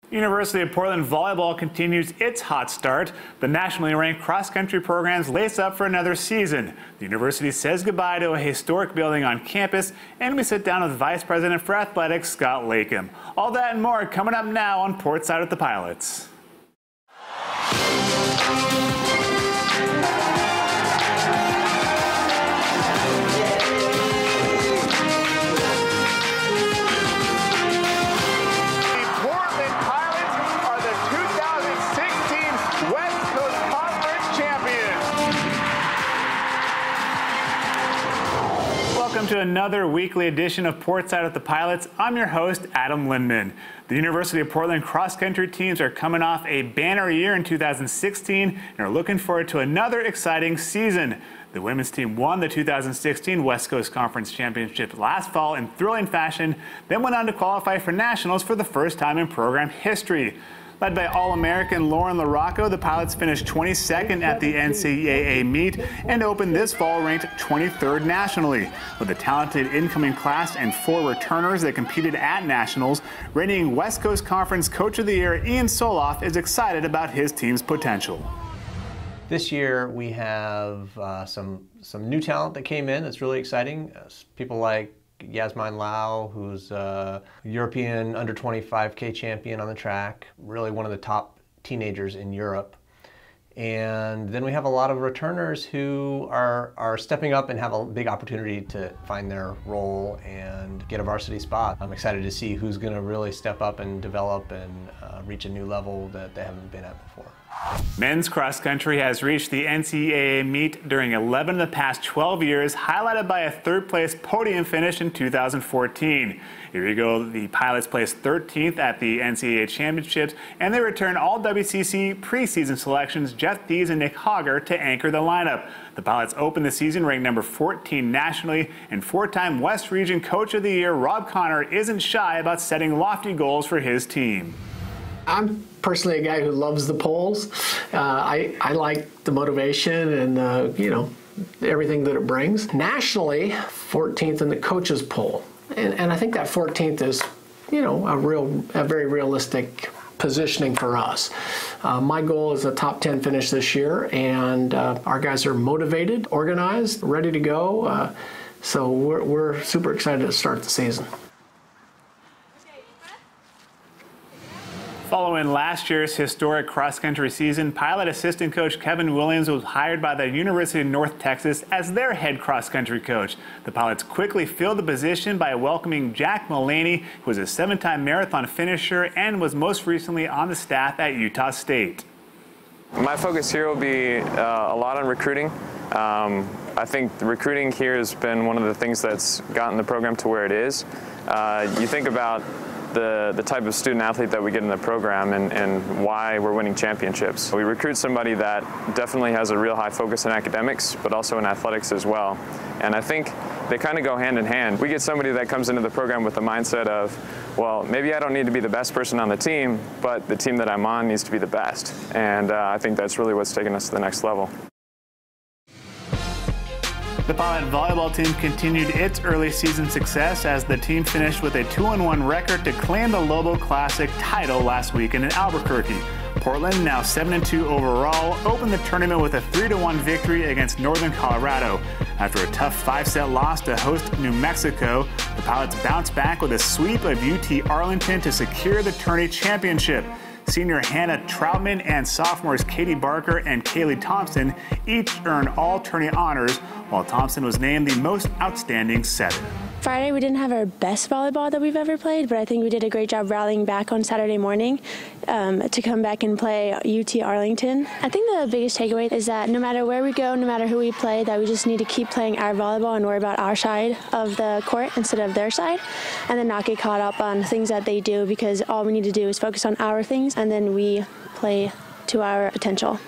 University of Portland volleyball continues its hot start. The nationally ranked cross-country programs lace up for another season. The university says goodbye to a historic building on campus, and we sit down with Vice President for Athletics, Scott Lakem. All that and more coming up now on Portside with the Pilots. Welcome to another weekly edition of Portside with the Pilots. I'm your host, Adam Lindman. The University of Portland cross-country teams are coming off a banner year in 2016 and are looking forward to another exciting season. The women's team won the 2016 West Coast Conference Championship last fall in thrilling fashion, then went on to qualify for nationals for the first time in program history. Led by All-American Lauren LaRocco, the Pilots finished 22nd at the NCAA meet and opened this fall ranked 23rd nationally. With a talented incoming class and 4 returners that competed at nationals, reigning West Coast Conference Coach of the Year Ian Soloff is excited about his team's potential. This year we have some new talent that came in. It's really exciting. People like Yasmin Lau, who's a European under 25K champion on the track, really one of the top teenagers in Europe. And then we have a lot of returners who are stepping up and have a big opportunity to find their role and get a varsity spot. I'm excited to see who's going to really step up and develop and reach a new level that they haven't been at before. Men's cross country has reached the NCAA meet during 11 of the past 12 years, highlighted by a third-place podium finish in 2014. Here you go, the Pilots placed 13th at the NCAA Championships, and they return all WCC preseason selections Jeff Thies and Nick Hogger to anchor the lineup. The Pilots opened the season ranked number 14 nationally, and 4-time West Region Coach of the Year Rob Connor isn't shy about setting lofty goals for his team. I'm personally a guy who loves the polls. I like the motivation and you know, everything that it brings. Nationally, 14th in the coaches poll, and I think that 14th is, you know, a very realistic positioning for us. My goal is a top 10 finish this year, and our guys are motivated, organized, ready to go. So we're super excited to start the season. Following last year's historic cross-country season, Pilot assistant coach Kevin Williams was hired by the University of North Texas as their head cross-country coach. The Pilots quickly filled the position by welcoming Jack Mullaney, who was a 7-time marathon finisher and was most recently on the staff at Utah State. My focus here will be a lot on recruiting. I think the recruiting here has been one of the things that's gotten the program to where it is. You think about the type of student athlete that we get in the program and why we're winning championships. We recruit somebody that definitely has a real high focus in academics, but also in athletics as well. And I think they kind of go hand in hand. We get somebody that comes into the program with the mindset of, well, maybe I don't need to be the best person on the team, but the team that I'm on needs to be the best. And I think that's really what's taken us to the next level. The Pilot volleyball team continued its early season success as the team finished with a 2-1 record to claim the Lobo Classic title last weekend in Albuquerque. Portland, now 7-2 overall, opened the tournament with a 3-1 victory against Northern Colorado. After a tough 5-set loss to host New Mexico, the Pilots bounced back with a sweep of UT Arlington to secure the tourney championship. Senior Hannah Troutman and sophomores Katie Barker and Kaylee Thompson each earned all tourney honors, while Thompson was named the most outstanding setter. Friday we didn't have our best volleyball that we've ever played, but I think we did a great job rallying back on Saturday morning to come back and play UT Arlington. I think the biggest takeaway is that no matter where we go, no matter who we play, that we just need to keep playing our volleyball and worry about our side of the court instead of their side, and then not get caught up on things that they do, because all we need to do is focus on our things and then we play to our potential.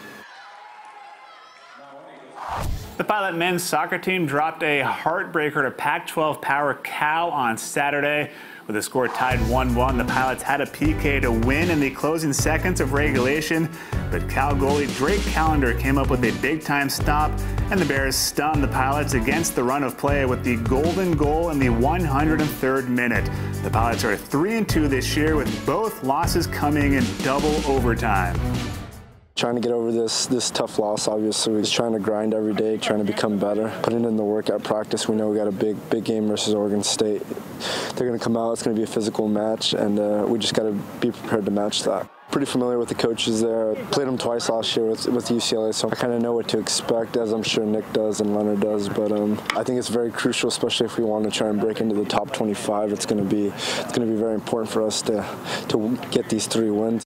The Pilot men's soccer team dropped a heartbreaker to Pac-12 power Cal on Saturday. With the score tied 1-1, the Pilots had a PK to win in the closing seconds of regulation, but Cal goalie Drake Callender came up with a big-time stop, and the Bears stunned the Pilots against the run of play with the golden goal in the 103rd minute. The Pilots are 3-2 this year, with both losses coming in double overtime. Trying to get over this tough loss, obviously. We're just trying to grind every day, trying to become better, putting in the work at practice. We know we got a big game versus Oregon State. They're going to come out, it's going to be a physical match, and we just got to be prepared to match that. Pretty familiar with the coaches there. Played them twice last year with UCLA, so I kind of know what to expect, as I'm sure Nick does and Leonard does. But I think it's very crucial, especially if we want to try and break into the top 25. It's going to be very important for us to get these 3 wins.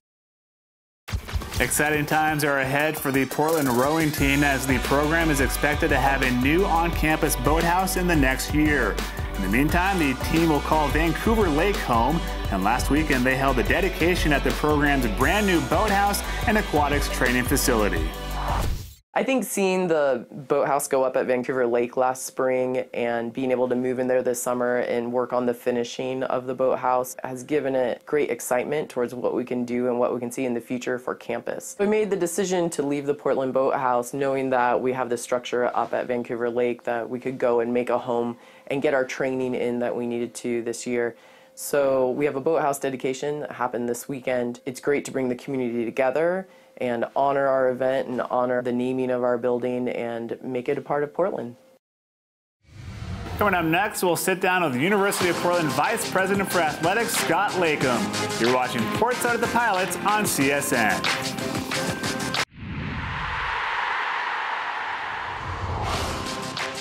Exciting times are ahead for the Portland rowing team, as the program is expected to have a new on-campus boathouse in the next year. In the meantime, the team will call Vancouver Lake home, and last weekend they held a dedication at the program's brand new boathouse and aquatics training facility. I think seeing the boathouse go up at Vancouver Lake last spring and being able to move in there this summer and work on the finishing of the boathouse has given it great excitement towards what we can do and what we can see in the future for campus. We made the decision to leave the Portland boathouse knowing that we have the structure up at Vancouver Lake that we could go and make a home and get our training in that we needed to this year. So we have a boathouse dedication that happened this weekend. It's great to bring the community together and honor our event and honor the naming of our building and make it a part of Portland. Coming up next, we'll sit down with the University of Portland Vice President for Athletics, Scott Lakem. You're watching Portside of the Pilots on CSN.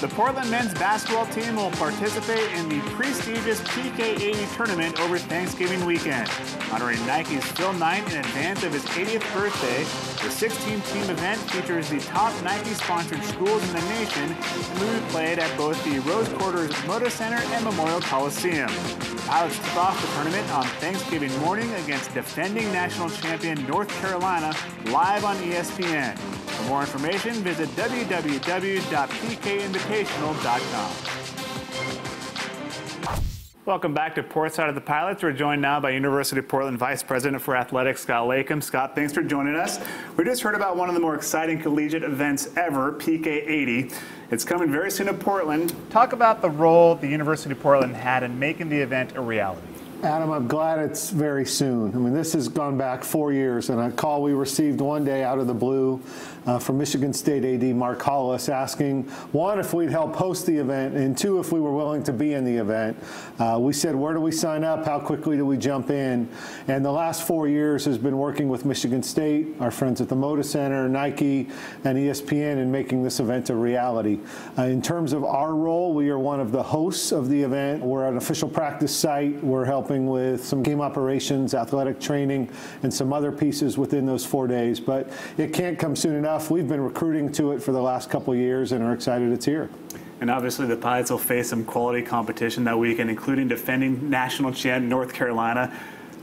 The Portland men's basketball team will participate in the prestigious PK80 tournament over Thanksgiving weekend. Honoring Nike's Phil Knight in advance of his 80th birthday, the 16-team event features the top Nike-sponsored schools in the nation and will be played at both the Rose Quarters Moda Center and Memorial Coliseum. The Pilots tip off the tournament on Thanksgiving morning against defending national champion North Carolina, live on ESPN. For more information, visit www.pkinvitational.com. Welcome back to Portside of the Pilots. We're joined now by University of Portland Vice President for Athletics, Scott Lakem. Scott, thanks for joining us. We just heard about one of the more exciting collegiate events ever, PK80. It's coming very soon to Portland. Talk about the role the University of Portland had in making the event a reality. Adam, I'm glad it's very soon. I mean, this has gone back 4 years, and a call we received one day out of the blue from Michigan State AD Mark Hollis asking, one, if we'd help host the event, and two, if we were willing to be in the event. We said, where do we sign up? How quickly do we jump in? And the last 4 years has been working with Michigan State, our friends at the Moda Center, Nike, and ESPN in making this event a reality. In terms of our role, we are one of the hosts of the event. We're an official practice site. We're helping with some game operations, athletic training, and some other pieces within those 4 days. But it can't come soon enough. We've been recruiting to it for the last couple of years and are excited it's here. And obviously the Pilots will face some quality competition that weekend, including defending national champ North Carolina.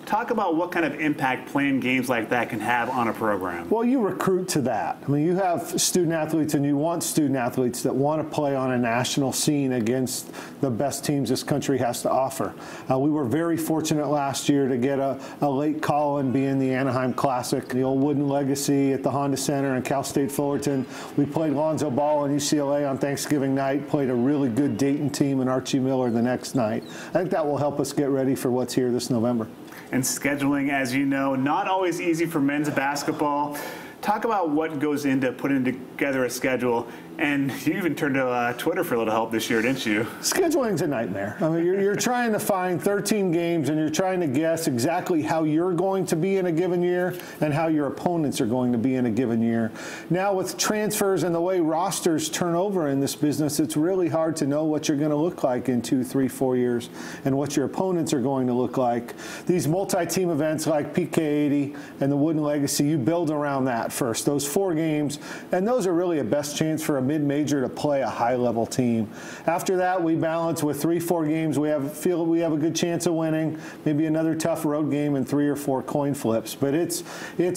Talk about what kind of impact playing games like that can have on a program. Well, you recruit to that. I mean, you have student athletes, and you want student athletes that want to play on a national scene against the best teams this country has to offer. We were very fortunate last year to get a late call and be in the Anaheim Classic, the old Wooden Legacy at the Honda Center and Cal State Fullerton. We played Lonzo Ball and UCLA on Thanksgiving night, played a really good Dayton team and Archie Miller the next night. I think that will help us get ready for what's here this November. And scheduling, as you know, not always easy for men's basketball. Talk about what goes into putting together a schedule. And you even turned to Twitter for a little help this year, didn't you? Scheduling's a nightmare. I mean, you're trying to find 13 games, and you're trying to guess exactly how you're going to be in a given year and how your opponents are going to be in a given year. Now, with transfers and the way rosters turn over in this business, it's really hard to know what you're going to look like in 2, 3, 4 years and what your opponents are going to look like. These multi-team events like PK80 and the Wooden Legacy, you build around that first. Those 4 games, and those are really a best chance for a mid-major to play a high-level team. After that, we balance with 3-4 games. We feel we have a good chance of winning. Maybe another tough road game and 3 or 4 coin flips. But it's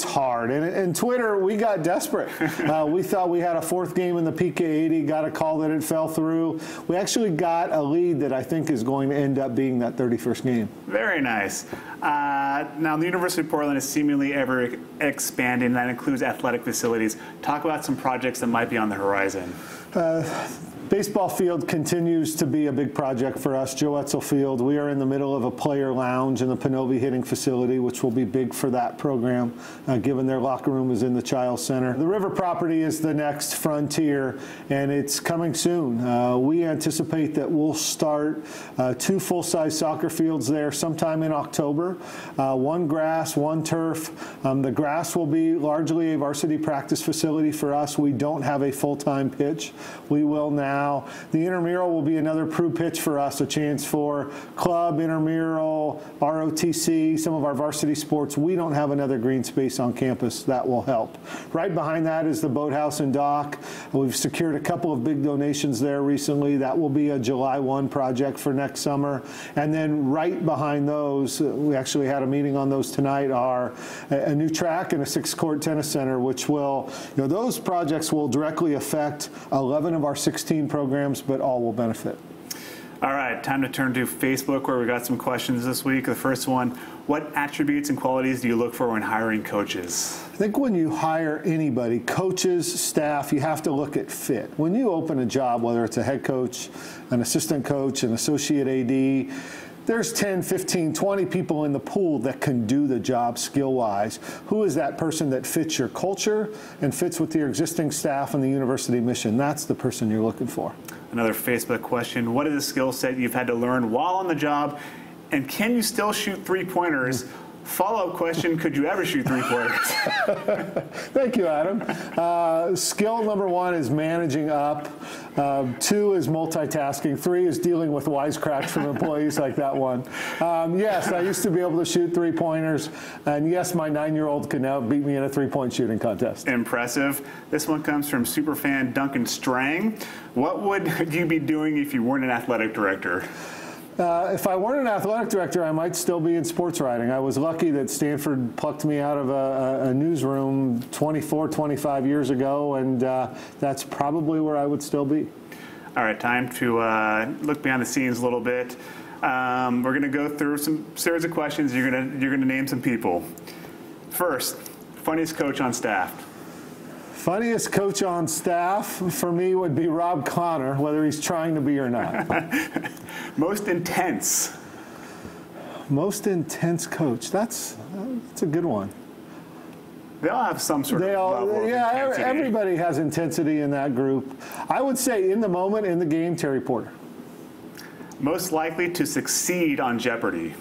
hard. And Twitter, we got desperate. We thought we had a 4th game in the PK80. Got a call that it fell through. We actually got a lead that I think is going to end up being that 31st game. Very nice. Now, the University of Portland is seemingly ever expanding. That includes athletic facilities. Talk about some projects that might be on the horizon. Baseball field continues to be a big project for us. Joe Etzel Field. We are in the middle of a player lounge in the Panovi hitting facility, which will be big for that program, given their locker room is in the Child Center. The river property is the next frontier, and it's coming soon. We anticipate that we'll start 2 full-size soccer fields there sometime in October. 1 grass, 1 turf. The grass will be largely a varsity practice facility for us. We don't have a full-time pitch. We will now. The intramural will be another Prue pitch for us, a chance for club, intramural, ROTC, some of our varsity sports. We don't have another green space on campus. That will help. Right behind that is the boathouse and dock. We've secured a couple of big donations there recently. That will be a July 1 project for next summer. And then right behind those, we actually had a meeting on those tonight, are a new track and a 6-court tennis center, which will, those projects will directly affect 11 of our 16 programs, but all will benefit. All right, time to turn to Facebook, where we got some questions this week. The first one, what attributes and qualities do you look for when hiring coaches? I think when you hire anybody, coaches, staff, you have to look at fit. When you open a job, whether it's a head coach, an assistant coach, an associate AD, there's 10, 15, 20 people in the pool that can do the job skill-wise. Who is that person that fits your culture and fits with your existing staff and the university mission? That's the person you're looking for. Another Facebook question, what is a skill set you've had to learn while on the job, and can you still shoot 3-pointers? Follow-up question, could you ever shoot 3-pointers? Thank you, Adam. Skill number 1 is managing up. 2 is multitasking. 3 is dealing with wisecracks from employees like that one. Yes, I used to be able to shoot 3-pointers. And yes, my 9-year-old can now beat me in a 3-point shooting contest. Impressive. This one comes from superfan Duncan Strang. What would you be doing if you weren't an athletic director? If I weren't an athletic director, I might still be in sports writing. I was lucky that Stanford plucked me out of a newsroom 24, 25 years ago, and that's probably where I would still be. All right, time to look behind the scenes a little bit. We're going to go through some series of questions. You're going to name some people. First, funniest coach on staff. Funniest coach on staff for me would be Rob Connor, whether he's trying to be or not. Most intense. Most intense coach. That's a good one. They all have some sort of level of intensity. Everybody has intensity in that group. I would say in the moment, in the game, Terry Porter. Most likely to succeed on Jeopardy.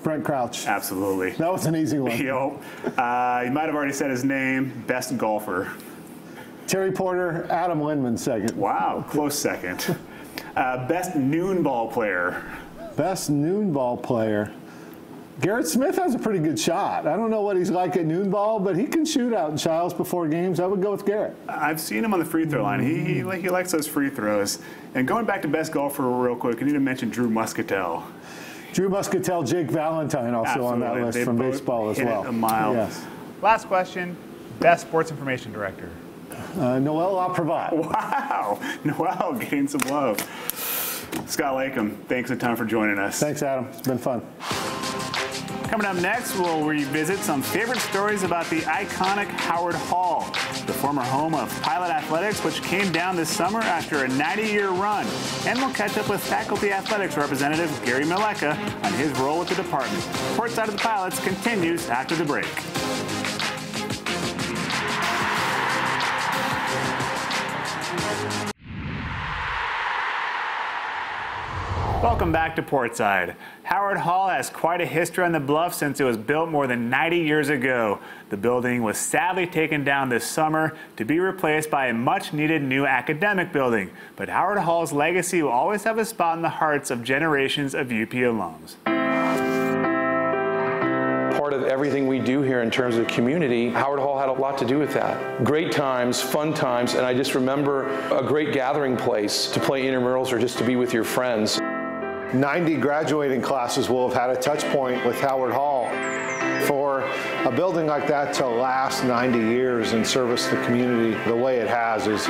Brent Crouch. Absolutely. That was an easy one. You might have already said his name. Best golfer. Terry Porter, Adam Lindman second. Wow, close second. Best noon ball player. Best noon ball player. Garrett Smith has a pretty good shot. I don't know what he's like at noon ball, but he can shoot out in Childs before games. I would go with Garrett. I've seen him on the free throw line. He likes those free throws. And going back to best golfer real quick, I need to mention Drew Muscatel. Drew Muscatel, Jake Valentine also Absolutely. On that list from baseball as well. Hit it a mile. Yes. Last question, best sports information director. Noel Laprevat. Wow, Noel getting some love. Scott Lakem, thanks a ton for joining us. Thanks, Adam. It's been fun. Coming up next, we'll revisit some favorite stories about the iconic Howard Hall, the former home of Pilot Athletics, which came down this summer after a 90-year run. And we'll catch up with faculty athletics representative Gary Maleka on his role with the department. Portside of the Pilots continues after the break. Welcome back to Portside. Howard Hall has quite a history on the bluff since it was built more than 90 years ago. The building was sadly taken down this summer to be replaced by a much-needed new academic building. But Howard Hall's legacy will always have a spot in the hearts of generations of UP alums. part of everything we do here in terms of community. Howard Hall had a lot to do with that. Great times, fun times, and I just remember a great gathering place to play intramurals or just to be with your friends. 90 graduating classes will have had a touch point with Howard Hall. For a building like that to last 90 years and service the community the way it has is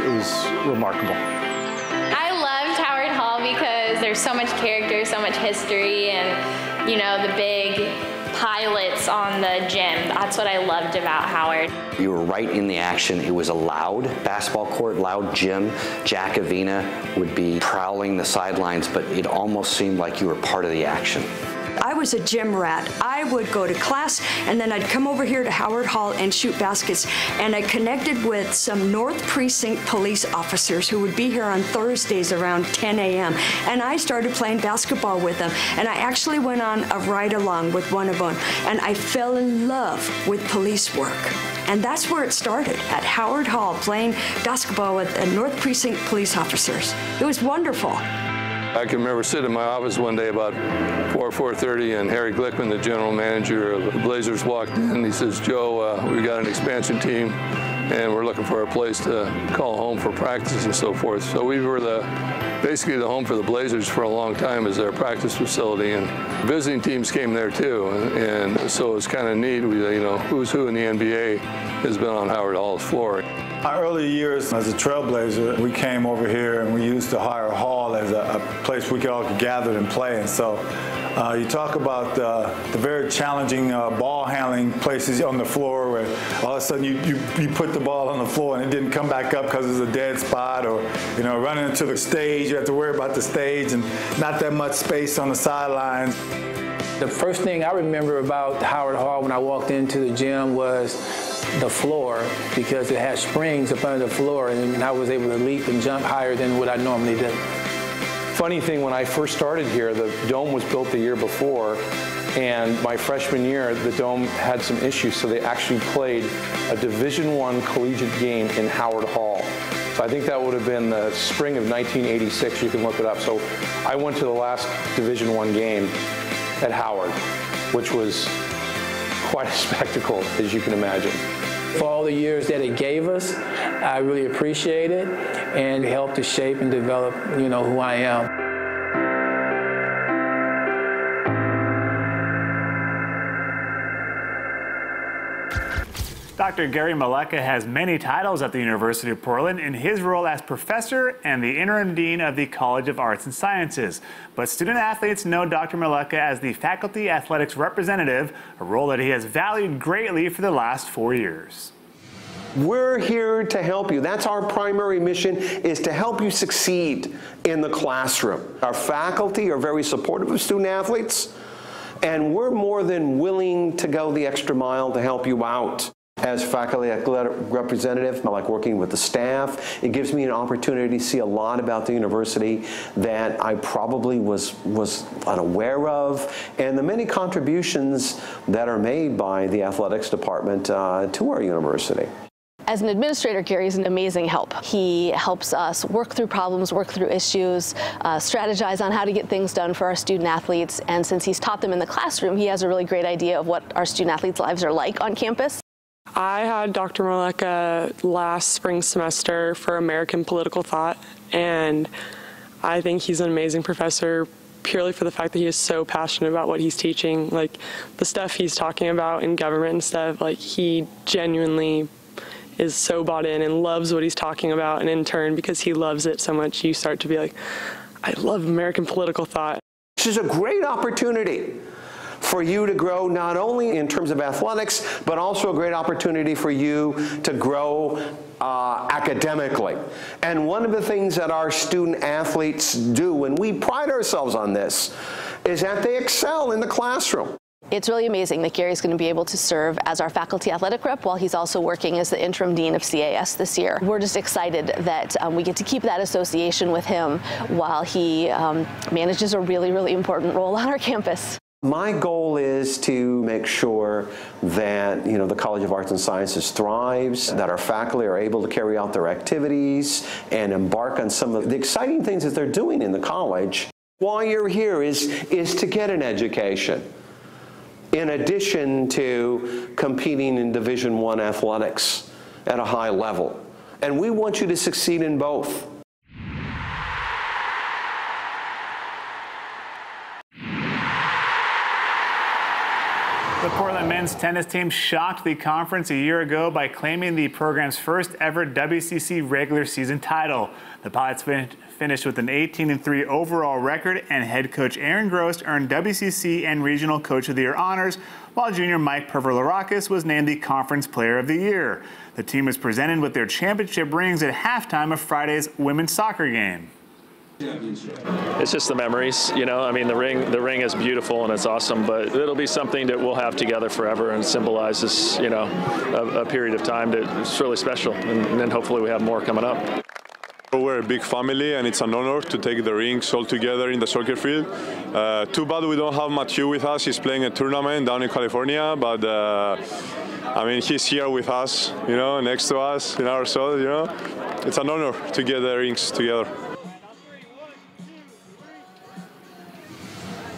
remarkable. I loved Howard Hall because there's so much character, so much history, and, you know, the big pilots on the gym. That's what I loved about Howard. You were right in the action. It was a loud basketball court, loud gym. Jack Avina would be prowling the sidelines, but it almost seemed like you were part of the action. I was a gym rat. I would go to class and then I'd come over here to Howard Hall and shoot baskets. And I connected with some North Precinct police officers who would be here on Thursdays around 10 a.m. And I started playing basketball with them. And I actually went on a ride-along with one of them. And I fell in love with police work. And that's where it started, at Howard Hall, playing basketball with the North Precinct police officers. It was wonderful. I can remember sitting in my office one day about 4:30, and Harry Glickman, the general manager of the Blazers, walked in. He says, "Joe, we got an expansion team, and we're looking for a place to call home for practice and so forth." So we were basically the home for the Blazers for a long time as their practice facility, and visiting teams came there too. And so it's kind of neat. You know, who's who in the NBA has been on Howard Hall's floor. Our early years as a Trailblazer, we came over here and we used to hire Hall as a place we all could gather and play. And so you talk about the very challenging ball handling places on the floor where all of a sudden you put the ball on the floor and it didn't come back up because it's a dead spot, or, you know, running into the stage, you have to worry about the stage and not that much space on the sidelines. The first thing I remember about Howard Hall when I walked into the gym was the floor, because it had springs up under the floor, and I was able to leap and jump higher than what I normally did. Funny thing, when I first started here, the dome was built the year before, and my freshman year, the dome had some issues, so they actually played a Division I collegiate game in Howard Hall. So I think that would have been the spring of 1986. You can look it up. So I went to the last Division I game at Howard, which was quite a spectacle, as you can imagine. For all the years that it gave us, I really appreciate it, and it helped to shape and develop, you know, who I am. Dr. Gary Maleka has many titles at the University of Portland in his role as professor and the interim dean of the College of Arts and Sciences. But student athletes know Dr. Maleka as the faculty athletics representative, a role that he has valued greatly for the last 4 years. We're here to help you. That's our primary mission, is to help you succeed in the classroom. Our faculty are very supportive of student athletes, and we're more than willing to go the extra mile to help you out. As faculty athletic representative, I like working with the staff. It gives me an opportunity to see a lot about the university that I probably was unaware of, and the many contributions that are made by the athletics department to our university. As an administrator, Gary's an amazing help. He helps us work through problems, work through issues, strategize on how to get things done for our student athletes, and since he's taught them in the classroom, he has a really great idea of what our student athletes' lives are like on campus. I had Dr. Maleka last spring semester for American Political Thought, and I think he's an amazing professor purely for the fact that he is so passionate about what he's teaching. Like, the stuff he's talking about in government and stuff, like, he genuinely is so bought in and loves what he's talking about, and in turn, because he loves it so much, you start to be like, I love American Political Thought. This is a great opportunity for you to grow, not only in terms of athletics, but also a great opportunity for you to grow academically. And one of the things that our student athletes do, and we pride ourselves on this, is that they excel in the classroom. It's really amazing that Gary's going to be able to serve as our faculty athletic rep while he's also working as the interim dean of CAS this year. We're just excited that we get to keep that association with him while he manages a really, really important role on our campus. My goal is to make sure that, you know, the College of Arts and Sciences thrives, that our faculty are able to carry out their activities and embark on some of the exciting things that they're doing in the college. Why you're here is to get an education in addition to competing in Division I athletics at a high level. And we want you to succeed in both. The Portland men's tennis team shocked the conference a year ago by claiming the program's first ever WCC regular season title. The Pilots finished with an 18-3 overall record, and head coach Aaron Gross earned WCC and Regional Coach of the Year honors, while junior Mike Perverlarakis was named the Conference Player of the Year. The team was presented with their championship rings at halftime of Friday's women's soccer game. It's just the memories, you know. I mean, the ring is beautiful and it's awesome, but it'll be something that we'll have together forever and symbolizes, you know, a period of time that's really special, and then hopefully we have more coming up. We're a big family, and it's an honor to take the rings all together in the soccer field. Too bad we don't have Mathieu with us. He's playing a tournament down in California, but I mean, he's here with us, you know, next to us in our soul, you know. It's an honor to get the rings together.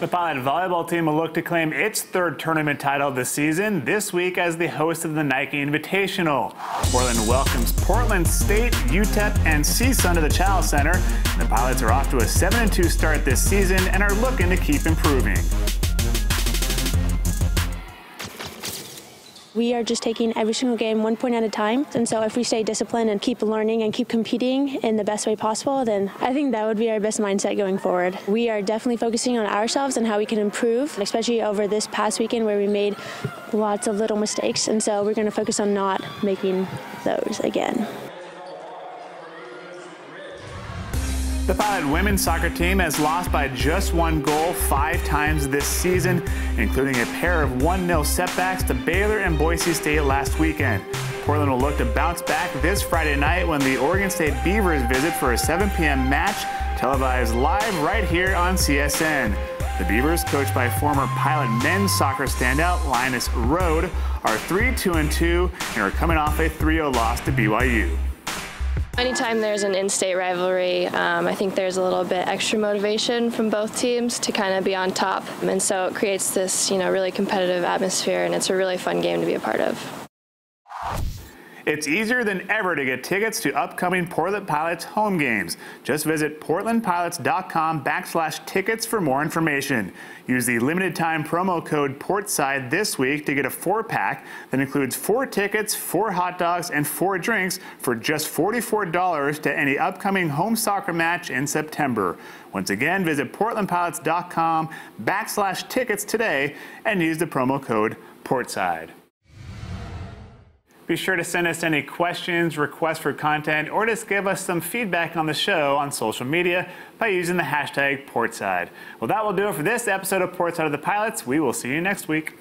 The Pilot volleyball team will look to claim its third tournament title this season this week as the host of the Nike Invitational. Portland welcomes Portland State, UTEP, and CSUN to the Chalice Center. The Pilots are off to a 7-2 start this season and are looking to keep improving. We are just taking every single game 1 point at a time, and so if we stay disciplined and keep learning and keep competing in the best way possible, then I think that would be our best mindset going forward. We are definitely focusing on ourselves and how we can improve, especially over this past weekend where we made lots of little mistakes, and so we're going to focus on not making those again. The Pilot women's soccer team has lost by just 1 goal 5 times this season, including a pair of 1-0 setbacks to Baylor and Boise State last weekend. Portland will look to bounce back this Friday night when the Oregon State Beavers visit for a 7 p.m. match, televised live right here on CSN. The Beavers, coached by former Pilot men's soccer standout Linus Rode, are 3-2-2 and are coming off a 3-0 loss to BYU. Anytime there's an in-state rivalry, I think there's a little bit extra motivation from both teams to kind of be on top. And so it creates this, you know, really competitive atmosphere, and it's a really fun game to be a part of. It's easier than ever to get tickets to upcoming Portland Pilots home games. Just visit portlandpilots.com/tickets for more information. Use the limited time promo code Portside this week to get a 4-pack that includes 4 tickets, 4 hot dogs, and 4 drinks for just $44 to any upcoming home soccer match in September. Once again, visit portlandpilots.com/tickets today and use the promo code Portside. Be sure to send us any questions, requests for content, or just give us some feedback on the show on social media by using the hashtag Portside. Well, that will do it for this episode of Portside of the Pilots. We will see you next week.